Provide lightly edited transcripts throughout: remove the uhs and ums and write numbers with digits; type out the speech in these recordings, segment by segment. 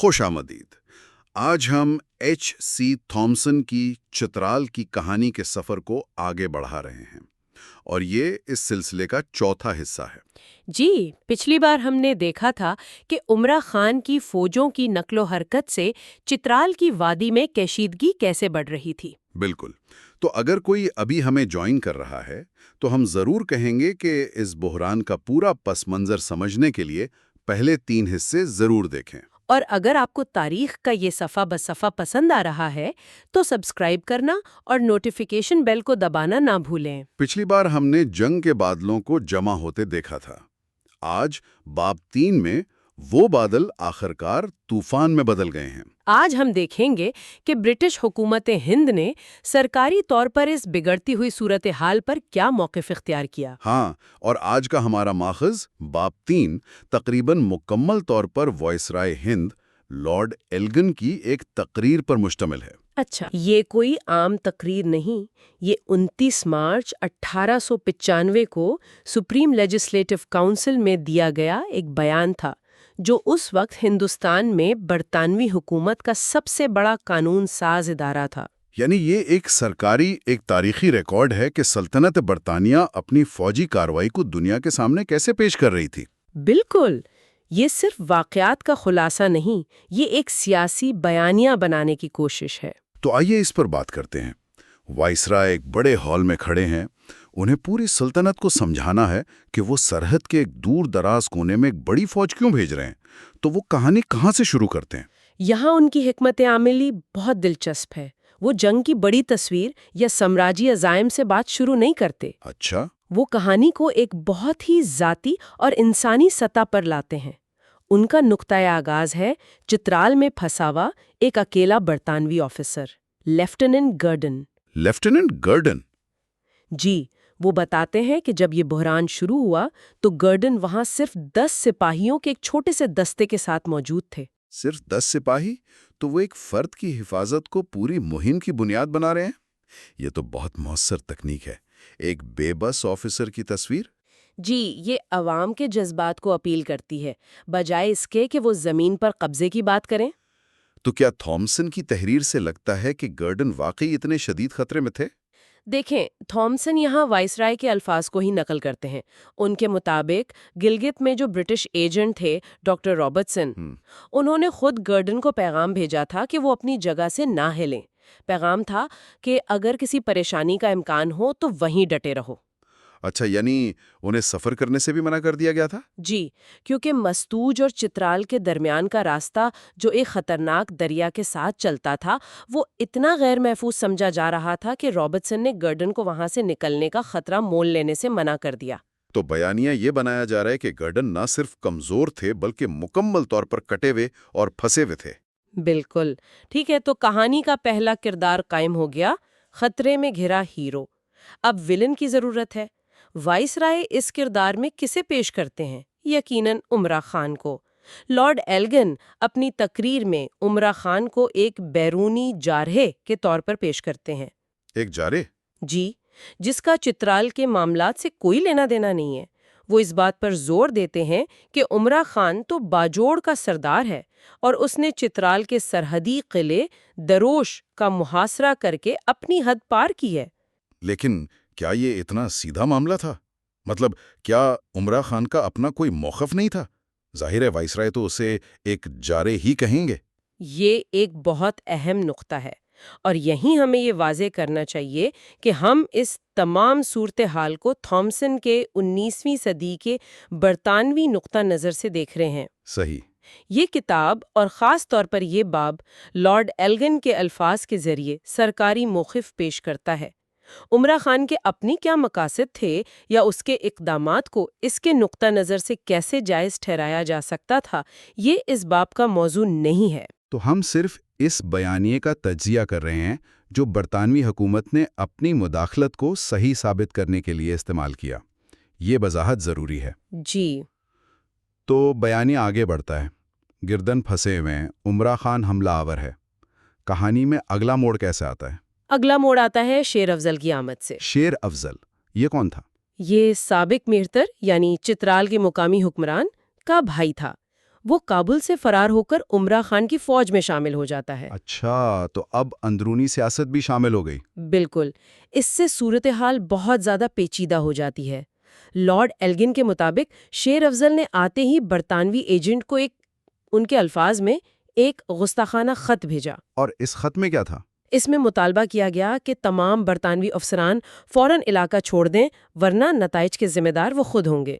خوش آمدید۔ آج ہم ایچ سی تھامسن کی چترال کی کہانی کے سفر کو آگے بڑھا رہے ہیں اور یہ اس سلسلے کا چوتھا حصہ ہے۔ جی، پچھلی بار ہم نے دیکھا تھا کہ عمرہ خان کی فوجوں کی نقل و حرکت سے چترال کی وادی میں کشیدگی کیسے بڑھ رہی تھی۔ بالکل۔ تو اگر کوئی ابھی ہمیں جوائن کر رہا ہے تو ہم ضرور کہیں گے کہ اس بحران کا پورا پس منظر سمجھنے کے لیے پہلے 3 حصے ضرور دیکھیں۔ اور اگر آپ کو تاریخ کا یہ صفحہ بصفحہ پسند آ رہا ہے تو سبسکرائب کرنا اور نوٹیفیکیشن بیل کو دبانا نہ بھولیں۔ پچھلی بار ہم نے جنگ کے بادلوں کو جمع ہوتے دیکھا تھا۔ آج باب 3 میں وہ بادل آخرکار طوفان میں بدل گئے ہیں۔ آج ہم دیکھیں گے کہ برٹش حکومت ہند نے سرکاری طور پر اس بگڑتی ہوئی صورتحال پر کیا موقف اختیار کیا۔ ہاں، اور آج کا ہمارا ماخذ باب 3 تقریباً مکمل طور پر وائسرائے ہند لارڈ ایلگن کی ایک تقریر پر مشتمل ہے۔ اچھا، یہ کوئی عام تقریر نہیں، یہ 29 مارچ 1895 کو سپریم لیجسلیٹو کونسل میں دیا گیا ایک بیان تھا جو اس وقت ہندوستان میں برطانوی حکومت کا سب سے بڑا قانون ساز ادارہ تھا۔ یعنی یہ ایک تاریخی ریکارڈ ہے کہ سلطنت برطانیہ اپنی فوجی کارروائی کو دنیا کے سامنے کیسے پیش کر رہی تھی۔ بالکل، یہ صرف واقعات کا خلاصہ نہیں، یہ ایک سیاسی بیانیہ بنانے کی کوشش ہے۔ تو آئیے اس پر بات کرتے ہیں۔ وائسرائے ایک بڑے ہال میں کھڑے ہیں، انہیں پوری سلطنت کو سمجھانا ہے کہ وہ سرحد کے ایک دور دراز کونے میں ایک بڑی فوج کیوں بھیج رہے ہیں۔ تو وہ کہانی کہاں سے شروع کرتے ہیں؟ یہاں ان کی حکمت عملی بہت دلچسپ ہے۔ وہ جنگ کی بڑی تصویر یا سامراجی عزائم سے بات شروع نہیں کرتے۔ اچھا۔ وہ کہانی کو ایک بہت ہی ذاتی اور انسانی سطح پر لاتے ہیں۔ ان کا نقطۂ آغاز ہے چترال میں پھنسا ہوا ایک اکیلا برطانوی آفیسر، لیفٹیننٹ گرڈن۔ لیفٹیننٹ گرڈن؟ جی، وہ بتاتے ہیں کہ جب یہ بحران شروع ہوا تو گرڈن وہاں صرف 10 سپاہیوں کے ایک چھوٹے سے دستے کے ساتھ موجود تھے۔ صرف 10 سپاہی؟ تو وہ ایک فرد کی حفاظت کو پوری مہم کی بنیاد بنا رہے ہیں؟ یہ تو بہت مؤثر تکنیک ہے، ایک بے بس آفیسر کی تصویر۔ جی، یہ عوام کے جذبات کو اپیل کرتی ہے، بجائے اس کے کہ وہ زمین پر قبضے کی بات کریں۔ تو کیا تھامسن کی تحریر سے لگتا ہے کہ گرڈن واقعی اتنے شدید خطرے میں تھے؟ دیکھیں، تھامسن یہاں وائسرائے کے الفاظ کو ہی نقل کرتے ہیں۔ ان کے مطابق گلگت میں جو برٹش ایجنٹ تھے ڈاکٹر رابرٹسن، انہوں نے خود گرڈن کو پیغام بھیجا تھا کہ وہ اپنی جگہ سے نہ ہلیں۔ پیغام تھا کہ اگر کسی پریشانی کا امکان ہو تو وہیں ڈٹے رہو۔ اچھا، یعنی انہیں سفر کرنے سے بھی منع کر دیا گیا تھا؟ جی، کیونکہ مستوج اور چترال کے درمیان کا راستہ جو ایک خطرناک دریا کے ساتھ چلتا تھا وہ اتنا غیر محفوظ سمجھا جا رہا تھا کہ رابرٹسن نے گرڈن کو وہاں سے نکلنے کا خطرہ مول لینے سے منع کر دیا۔ تو بیانیہ یہ بنایا جا رہا ہے کہ گرڈن نہ صرف کمزور تھے بلکہ مکمل طور پر کٹے ہوئے اور پھنسے ہوئے تھے۔ بالکل ٹھیک ہے، تو کہانی کا پہلا کردار قائم ہو گیا، خطرے میں گھرا ہیرو۔ اب ولن کی ضرورت ہے۔ وائسرائے اس کردار میں کسے پیش کرتے ہیں؟ یقیناً عمرہ خان کو۔ لارڈ ایلگن اپنی تقریر میں عمرہ خان کو ایک بیرونی جارحے کے طور پر پیش کرتے ہیں۔ ایک جارح؟ جی، جس کا چترال کے معاملات سے کوئی لینا دینا نہیں ہے۔ وہ اس بات پر زور دیتے ہیں کہ عمرہ خان تو باجوڑ کا سردار ہے اور اس نے چترال کے سرحدی قلعے دروش کا محاصرہ کر کے اپنی حد پار کی ہے۔ لیکن کیا یہ اتنا سیدھا معاملہ تھا؟ مطلب کیا عمرہ خان کا اپنا کوئی موقف نہیں تھا؟ ظاہر ہے وائسرائے تو اسے ایک جارح ہی کہیں گے۔ یہ ایک بہت اہم نقطہ ہے اور یہیں ہمیں یہ واضح کرنا چاہیے کہ ہم اس تمام صورتحال کو تھامسن کے 19ویں صدی کے برطانوی نقطہ نظر سے دیکھ رہے ہیں۔ صحیح۔ یہ کتاب اور خاص طور پر یہ باب لارڈ ایلگن کے الفاظ کے ذریعے سرکاری موقف پیش کرتا ہے۔ عمرہ خان کے اپنی کیا مقاصد تھے یا اس کے اقدامات کو اس کے نقطہ نظر سے کیسے جائز ٹھہرایا جا سکتا تھا، یہ اس باب کا موضوع نہیں ہے۔ تو ہم صرف اس بیانیے کا تجزیہ کر رہے ہیں جو برطانوی حکومت نے اپنی مداخلت کو صحیح ثابت کرنے کے لیے استعمال کیا۔ یہ وضاحت ضروری ہے۔ جی۔ تو بیانیہ آگے بڑھتا ہے۔ گردن پھنسے ہوئے ہیں، عمرہ خان حملہ آور ہے۔ کہانی میں اگلا موڑ کیسے آتا ہے؟ اگلا موڑ آتا ہے شیر افضل کی آمد سے۔ شیر افضل یہ کون تھا؟ یہ سابق مہتر یعنی چترال کے مقامی حکمران کا بھائی تھا۔ وہ کابل سے فرار ہوکر عمرہ خان کی فوج میں شامل ہو جاتا ہے۔ اچھا، تو اب اندرونی سیاست بھی شامل ہو گئی۔ بالکل، اس سے صورتحال بہت زیادہ پیچیدہ ہو جاتی ہے۔ لارڈ ایلگن کے مطابق شیر افضل نے آتے ہی برطانوی ایجنٹ کو ان کے الفاظ میں ایک گستاخانہ خط بھیجا۔ اور اس خط میں کیا تھا؟ اس میں مطالبہ کیا گیا کہ تمام برطانوی افسران فوراً علاقہ چھوڑ دیں ورنہ نتائج کے ذمہ دار وہ خود ہوں گے۔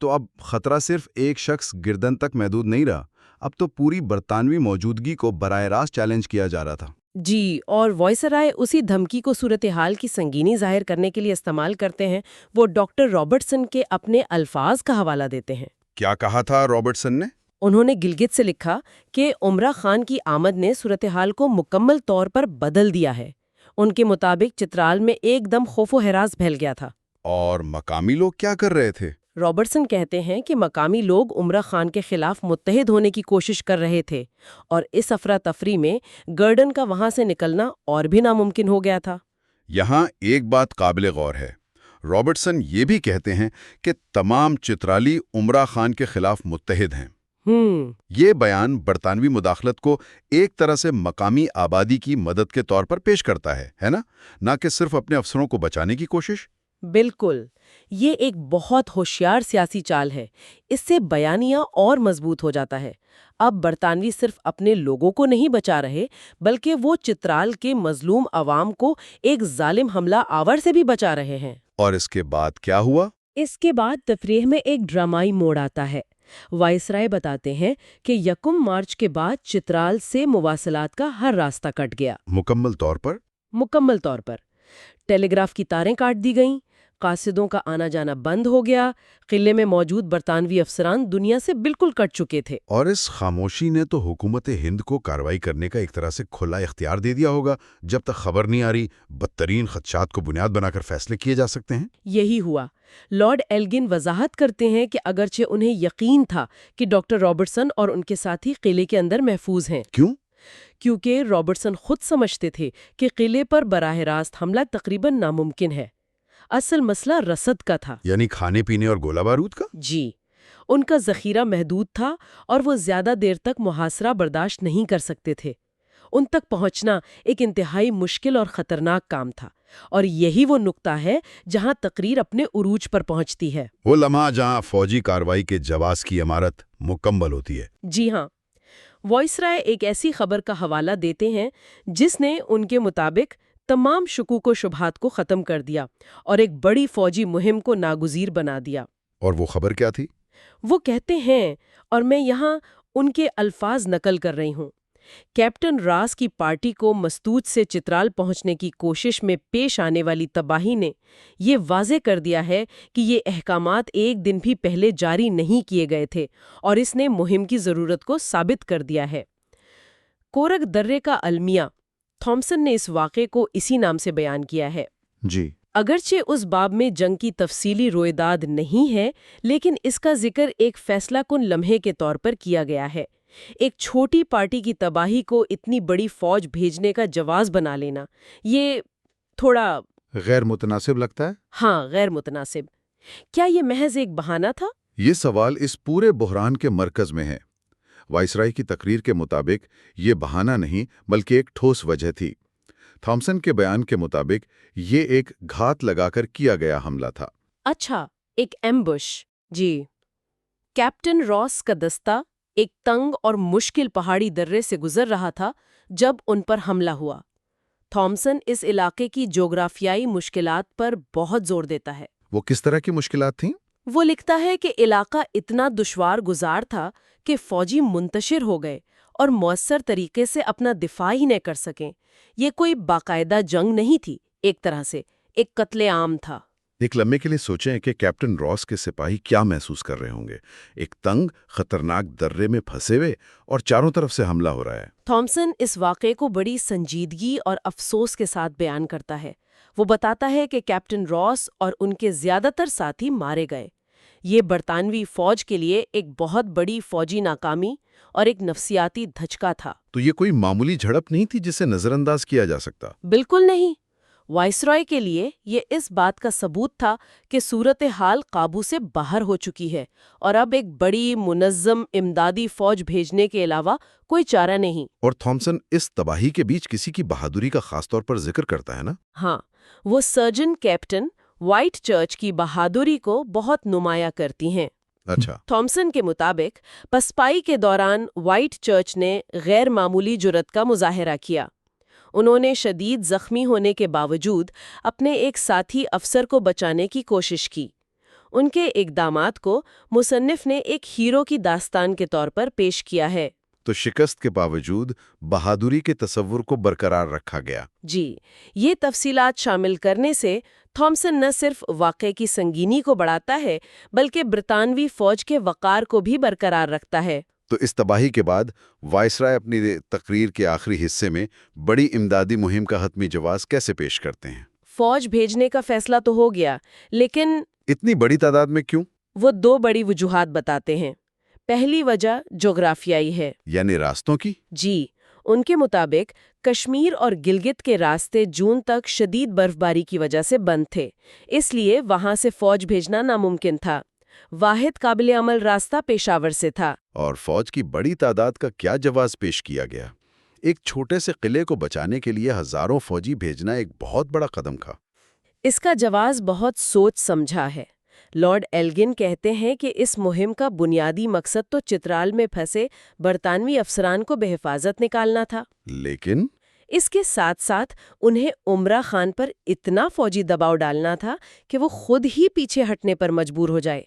تو اب خطرہ صرف ایک شخص گردن تک محدود نہیں رہا، اب تو پوری برطانوی موجودگی کو براہ راست چیلنج کیا جا رہا تھا۔ جی، اور وائسرائے اسی دھمکی کو صورتحال کی سنگینی ظاہر کرنے کے لیے استعمال کرتے ہیں۔ وہ ڈاکٹر رابرٹسن کے اپنے الفاظ کا حوالہ دیتے ہیں۔ کیا کہا تھا رابرٹسن نے؟ انہوں نے گلگت سے لکھا کہ عمرہ خان کی آمد نے صورتحال کو مکمل طور پر بدل دیا ہے۔ ان کے مطابق چترال میں ایک دم خوف و ہراس پھیل گیا تھا۔ اور مقامی لوگ کیا کر رہے تھے؟ رابرٹسن کہتے ہیں کہ مقامی لوگ عمرہ خان کے خلاف متحد ہونے کی کوشش کر رہے تھے، اور اس افراتفری میں گرڈن کا وہاں سے نکلنا اور بھی ناممکن ہو گیا تھا۔ یہاں ایک بات قابل غور ہے، رابرٹسن یہ بھی کہتے ہیں کہ تمام چترالی عمرہ خان کے خلاف متحد ہیں۔ یہ بیان برطانوی مداخلت کو ایک طرح سے مقامی آبادی کی مدد کے طور پر پیش کرتا ہے نا؟ نہ کہ صرف اپنے افسروں کو بچانے کی کوشش۔ بالکل، یہ ایک بہت ہوشیار سیاسی چال ہے۔ اس سے بیانیہ اور مضبوط ہو جاتا ہے۔ اب برطانوی صرف اپنے لوگوں کو نہیں بچا رہے، بلکہ وہ چترال کے مظلوم عوام کو ایک ظالم حملہ آور سے بھی بچا رہے ہیں۔ اور اس کے بعد کیا ہوا؟ اس کے بعد تفریح میں ایک ڈرامائی موڑ آتا ہے۔ وائسرائے بتاتے ہیں کہ 1 مارچ کے بعد چترال سے مواصلات کا ہر راستہ کٹ گیا۔ مکمل طور پر؟ مکمل طور پر۔ ٹیلی گراف کی تاریں کاٹ دی گئیں، قاصدوں کا آنا جانا بند ہو گیا، قلعے میں موجود برطانوی افسران دنیا سے بالکل کٹ چکے تھے۔ اور اس خاموشی نے تو حکومت ہند کو کارروائی کرنے کا ایک طرح سے کھلا اختیار دے دیا ہوگا۔ جب تک خبر نہیں آ رہی، بدترین خدشات کو بنیاد بنا کر فیصلے کیے جا سکتے ہیں۔ یہی ہوا۔ لارڈ ایلگن وضاحت کرتے ہیں کہ اگرچہ انہیں یقین تھا کہ ڈاکٹر رابرٹسن اور ان کے ساتھی قلعے کے اندر محفوظ ہیں۔ کیوں؟ کیونکہ رابرٹسن خود سمجھتے تھے کہ قلعے پر براہ راست حملہ تقریباً ناممکن ہے۔ اصل مسئلہ رسد کا تھا۔ یعنی کھانے پینے اور گولہ بارود کا؟ جی، ان کا ذخیرہ محدود تھا اور وہ زیادہ دیر تک محاصرہ برداشت نہیں کر سکتے تھے۔ ان تک پہنچنا ایک انتہائی مشکل اور خطرناک کام تھا، اور یہی وہ نقطہ ہے جہاں تقریر اپنے عروج پر پہنچتی ہے۔ وہ لمحہ جہاں فوجی کارروائی کے جواز کی عمارت مکمل ہوتی ہے۔ جی ہاں، وائسرائے ایک ایسی خبر کا حوالہ دیتے ہیں جس نے ان کے مطابق تمام شکوک و شبہات کو ختم کر دیا اور ایک بڑی فوجی مہم کو ناگزیر بنا دیا۔ اور وہ خبر کیا تھی؟ وہ کہتے ہیں، اور میں یہاں ان کے الفاظ نقل کر رہی ہوں، کیپٹن راس کی پارٹی کو مستوج سے چترال پہنچنے کی کوشش میں پیش آنے والی تباہی نے یہ واضح کر دیا ہے کہ یہ احکامات ایک دن بھی پہلے جاری نہیں کیے گئے تھے، اور اس نے مہم کی ضرورت کو ثابت کر دیا ہے۔ کورگ درے کا المیہ، تھامسن نے اس واقعے کو اسی نام سے بیان کیا ہے۔ جی۔ اگرچہ اس باب میں جنگ کی تفصیلی رویداد نہیں ہے، لیکن اس کا ذکر ایک فیصلہ کن لمحے کے طور پر کیا گیا ہے۔ ایک چھوٹی پارٹی کی تباہی کو اتنی بڑی فوج بھیجنے کا جواز بنا لینا، یہ تھوڑا غیر متناسب لگتا ہے؟ ہاں، غیر متناسب۔ کیا یہ محض ایک بہانہ تھا؟ یہ سوال اس پورے بحران کے مرکز میں ہے۔ وائسرائے کی تقریر کے مطابق یہ بہانہ نہیں بلکہ ایک ٹھوس وجہ تھی۔ تھامسن کے بیان کے مطابق یہ ایک گھات لگا کر کیا گیا حملہ تھا۔ اچھا، ایک ایمبش۔ جی۔ کیپٹن راس کا دستہ ایک تنگ اور مشکل پہاڑی درے سے گزر رہا تھا جب ان پر حملہ ہوا۔ تھامسن اس علاقے کی جغرافیائی مشکلات پر بہت زور دیتا ہے۔ وہ کس طرح کی مشکلات تھیں؟ وہ لکھتا ہے کہ علاقہ اتنا دشوار گزار تھا کہ فوجی منتشر ہو گئے اور مؤثر طریقے سے اپنا دفاع ہی نہ کر سکیں۔ یہ کوئی باقاعدہ جنگ نہیں تھی، ایک طرح سے ایک قتل عام تھا۔ ایک لمحے کے لیے سوچیں کہ کیپٹن راس کے سپاہی کیا محسوس کر رہے ہوں گے۔ ایک تنگ، خطرناک درے میں پھنسے ہوئے اور چاروں طرف سے حملہ ہو رہا ہے۔ تھامسن اس واقعے کو بڑی سنجیدگی اور افسوس کے ساتھ بیان کرتا ہے۔ وہ بتاتا ہے کہ کیپٹن راس اور ان کے زیادہ تر ساتھی مارے گئے۔ یہ برطانوی فوج کے لیے ایک بہت بڑی فوجی ناکامی اور ایک نفسیاتی دھچکا تھا۔ تو یہ کوئی معمولی جھڑپ نہیں تھی جسے نظر انداز کیا جا سکتا؟ بالکل نہیں۔ وائسرائے کے لیے یہ اس بات کا ثبوت تھا کہ صورتحال قابو سے باہر ہو چکی ہے اور اب ایک بڑی منظم امدادی فوج بھیجنے کے علاوہ کوئی چارہ نہیں۔ اور تھامسن اس تباہی کے بیچ کسی کی بہادری کا خاص طور پر ذکر کرتا ہے نا؟ ہاں، وہ سرجن کیپٹن وائٹ چرچ کی بہادری کو بہت نمایاں کرتی ہیں۔ اچھا۔ تھامسن کے مطابق پسپائی کے دوران وائٹ چرچ نے غیر معمولی جرأت کا مظاہرہ کیا۔ انہوں نے شدید زخمی ہونے کے باوجود اپنے ایک ساتھی افسر کو بچانے کی کوشش کی۔ ان کے اقدامات کو مصنف نے ایک ہیرو کی داستان کے طور پر پیش کیا ہے۔ تو شکست کے باوجود بہادری کے تصور کو برقرار رکھا گیا۔ جی، یہ تفصیلات شامل کرنے سے تھامسن نہ صرف واقعے کی سنگینی کو بڑھاتا ہے بلکہ برطانوی فوج کے وقار کو بھی برقرار رکھتا ہے۔ تو اس تباہی کے بعد وائسرائے اپنی تقریر کے آخری حصے میں بڑی امدادی مہم کا حتمی جواز کیسے پیش کرتے ہیں؟ فوج بھیجنے کا فیصلہ تو ہو گیا، لیکن اتنی بڑی تعداد میں کیوں؟ وہ دو بڑی وجوہات بتاتے ہیں۔ پہلی وجہ جغرافیائی ہے۔ یعنی راستوں کی؟ جی، ان کے مطابق کشمیر اور گلگت کے راستے جون تک شدید برفباری کی وجہ سے بند تھے، اس لیے وہاں سے فوج بھیجنا ناممکن تھا۔ واحد قابل عمل راستہ پشاور سے تھا۔ اور فوج کی بڑی تعداد کا کیا جواز پیش کیا گیا؟ ایک چھوٹے سے قلعے کو بچانے کے لیے ہزاروں فوجی بھیجنا ایک بہت بڑا قدم تھا۔ اس کا جواز بہت سوچ سمجھا ہے۔ لارڈ ایلگن کہتے ہیں کہ اس مہم کا بنیادی مقصد تو چترال میں پھنسے برطانوی افسران کو بحفاظت نکالنا تھا، لیکن اس کے ساتھ ساتھ انہیں عمرہ خان پر اتنا فوجی دباؤ ڈالنا تھا کہ وہ خود ہی پیچھے ہٹنے پر مجبور ہو جائے۔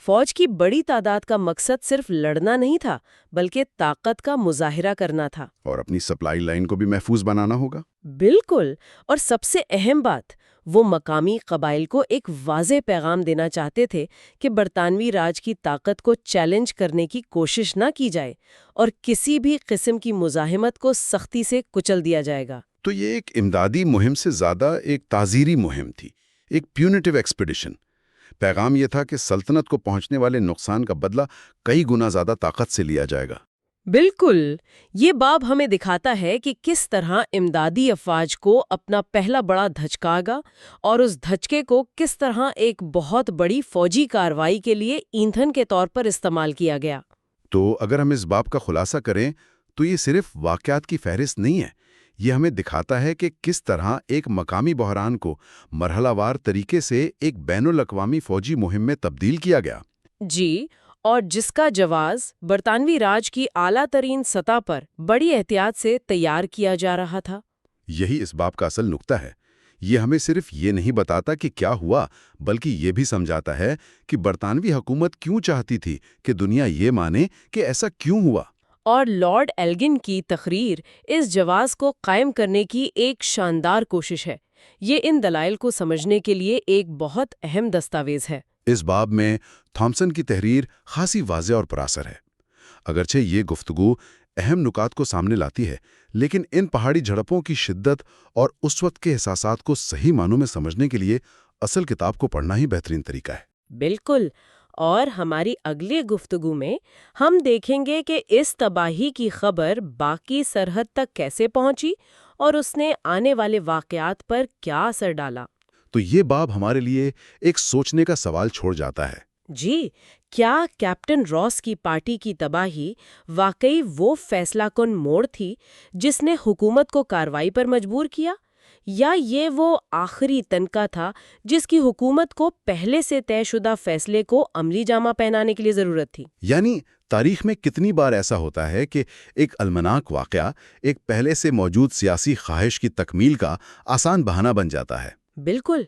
فوج کی بڑی تعداد کا مقصد صرف لڑنا نہیں تھا بلکہ طاقت کا مظاہرہ کرنا تھا، اور اپنی سپلائی لائن کو بھی محفوظ بنانا ہوگا۔ بالکل، اور سب سے اہم بات، وہ مقامی قبائل کو ایک واضح پیغام دینا چاہتے تھے کہ برطانوی راج کی طاقت کو چیلنج کرنے کی کوشش نہ کی جائے اور کسی بھی قسم کی مزاحمت کو سختی سے کچل دیا جائے گا۔ تو یہ ایک امدادی مہم سے زیادہ ایک تعزیری مہم تھی، ایک پیونیٹیو ایکسپیڈیشن۔ پیغام یہ تھا کہ سلطنت کو پہنچنے والے نقصان کا بدلہ کئی گنا زیادہ طاقت سے لیا جائے گا۔ بالکل، یہ باب ہمیں دکھاتا ہے کہ کس طرح امدادی افواج کو اپنا پہلا بڑا دھچکا گا اور اس دھچکے کو کس طرح ایک بہت بڑی فوجی کارروائی کے لیے ایندھن کے طور پر استعمال کیا گیا۔ تو اگر ہم اس باب کا خلاصہ کریں تو یہ صرف واقعات کی فہرست نہیں ہے، یہ ہمیں دکھاتا ہے کہ کس طرح ایک مقامی بحران کو مرحلہ وار طریقے سے ایک بین الاقوامی فوجی مہم میں تبدیل کیا گیا۔ جی، اور جس کا جواز برطانوی راج کی اعلیٰ ترین سطح پر بڑی احتیاط سے تیار کیا جا رہا تھا۔ یہی اس باب کا اصل نقطہ ہے۔ یہ ہمیں صرف یہ نہیں بتاتا کہ کیا ہوا، بلکہ یہ بھی سمجھاتا ہے کہ برطانوی حکومت کیوں چاہتی تھی کہ دنیا یہ مانے کہ ایسا کیوں ہوا۔ اور لارڈ ایلگن کی تقریر اس جواز کو قائم کرنے کی ایک شاندار کوشش ہے۔ یہ ان دلائل کو سمجھنے کے لیے ایک بہت اہم دستاویز ہے۔ اس باب میں تھامسن کی تحریر خاصی واضح اور پراسر ہے۔ اگرچہ یہ گفتگو اہم نکات کو سامنے لاتی ہے، لیکن ان پہاڑی جھڑپوں کی شدت اور اس وقت کے احساسات کو صحیح معنوں میں سمجھنے کے لیے اصل کتاب کو پڑھنا ہی بہترین طریقہ ہے۔ بالکل، اور ہماری اگلی گفتگو میں ہم دیکھیں گے کہ اس تباہی کی خبر باقی سرحد تک کیسے پہنچی اور اس نے آنے والے واقعات پر کیا اثر ڈالا۔ تو یہ باب ہمارے لیے ایک سوچنے کا سوال چھوڑ جاتا ہے۔ جی، کیا کیپٹن راس کی پارٹی کی تباہی واقعی وہ فیصلہ کن موڑ تھی جس نے حکومت کو کارروائی پر مجبور کیا، یا یہ وہ آخری تنکا تھا جس کی حکومت کو پہلے سے طے شدہ فیصلے کو عملی جامہ پہنانے کے لیے ضرورت تھی؟ یعنی تاریخ میں کتنی بار ایسا ہوتا ہے کہ ایک المناک واقعہ ایک پہلے سے موجود سیاسی خواہش کی تکمیل کا آسان بہانہ بن جاتا ہے۔ بالکل،